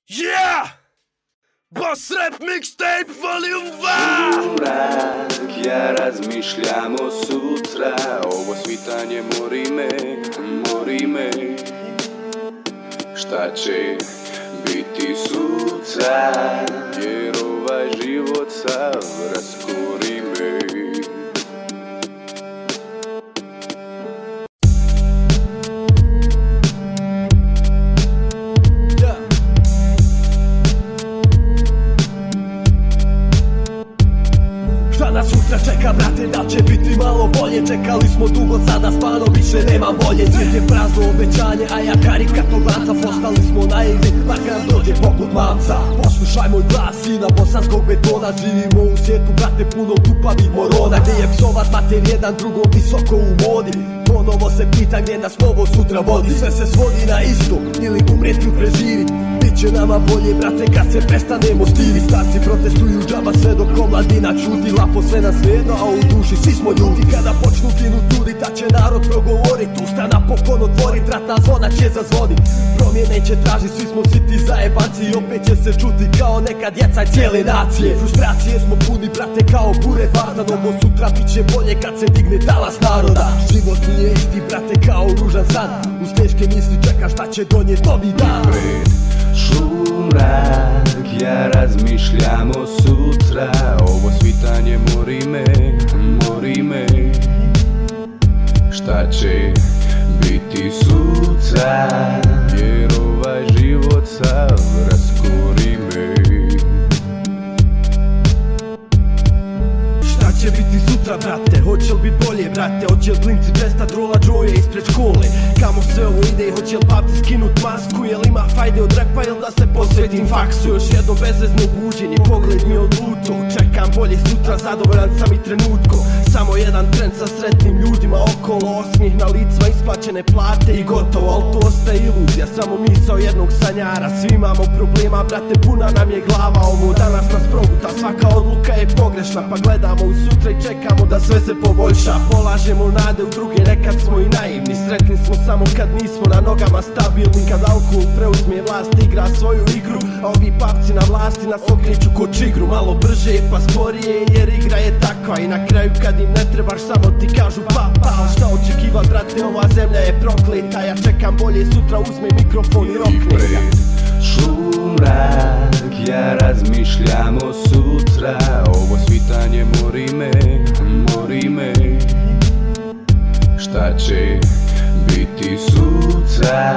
Yeah! Boss Rap Mixtape Volume 2! Mrak, ja razmišljam o sutra. Ovo svitanje mori me. Šta će biti sutra? Jer ovaj život sav raskori me. Šta nas sutra čeka, brate, da će biti malo bolje? Čekali smo dugo, sada stvarno više nemam volje. Svijet je prazno obećanje, a ja karikator lanca. Postali smo naivni, bar kad dođe poput mamca. Poslušaj moj glas, sina bosanskog betona. Živimo u svijetu, brate, puno tupavih morona, gdje je psovat mater jedan drugom visoko u modi. Ponovo se pita gdje nas novo sutra vodi. Sve se svodi na isto, ili umreti preživi. Biće nama bolje, brate, kad se prestanemo stivi. Starci protestuju džaba sve dok omladina čuti. Lafo sve na svejedno, a u duši svi smo ljudi. Kada počnu ginut ljudi, ta će narod progovorit. Usta napokon otvorit, ratna zvona će zazvonit. Promjene će tražit, svi smo siti zajebanci. I opet će se čuti kao neka djeca cijele nacije. Frustracije smo puni, brate, kao bure vardan. Ovo sutra bit će bolje kad se digne talas naroda. Život nije isti, brate, kao ružan san. Uz teške misli čeka šta će donijet novi dan. Šumrak, ja razmišljam o sutra. Ovo svitanje mori me. Šta će biti sutra? Jer ovaj život sav raskori me. Šta će biti sutra, brate? Hoće li bit bolje, brate? Hoće li klinci prestat rola džoje ispred škole? Kamo sve ovo ide? Hoće li babci skinut masku? Jel ima fajde od repa ili da se posvetim faksu? Još jedno bezvezno buđenje, pogled mi odluto. Čekam bolje sutra, zadovoljan sam i trenutko. Samo jedan trend sa sretnim ljudima okolo. Osmijeh na licima, isplaćene plate i gotovo. Al to ostaje iluzija, samo misao jednog sanjara. Svi imamo problema, brate, puna nam je glava. Ovo danas nas proguta, svaka odluka je pogrešna. Pa gledamo u sutra i čekamo da sve se poboljša. Polažemo nade u druge, nekad smo i naivni. Sretni smo samo kad nismo na nogama stabilni. Kad alkohol preuzme vlast, igra svoju igru. A ovi papci na vlasti nas okreću ko čigru. Malo brže pa sporije, jer igra je takva. I na kraju kad im ne trebaš, samo ti kažu pa. Al šta očekivat, brate, ova zemlja je prokleta. Ja čekam bolje sutra, uzme mikrofon i rokne ga. Šumrak, ja razmišljam o sutra. Ovo svitanje mori me. Šta će biti sutra?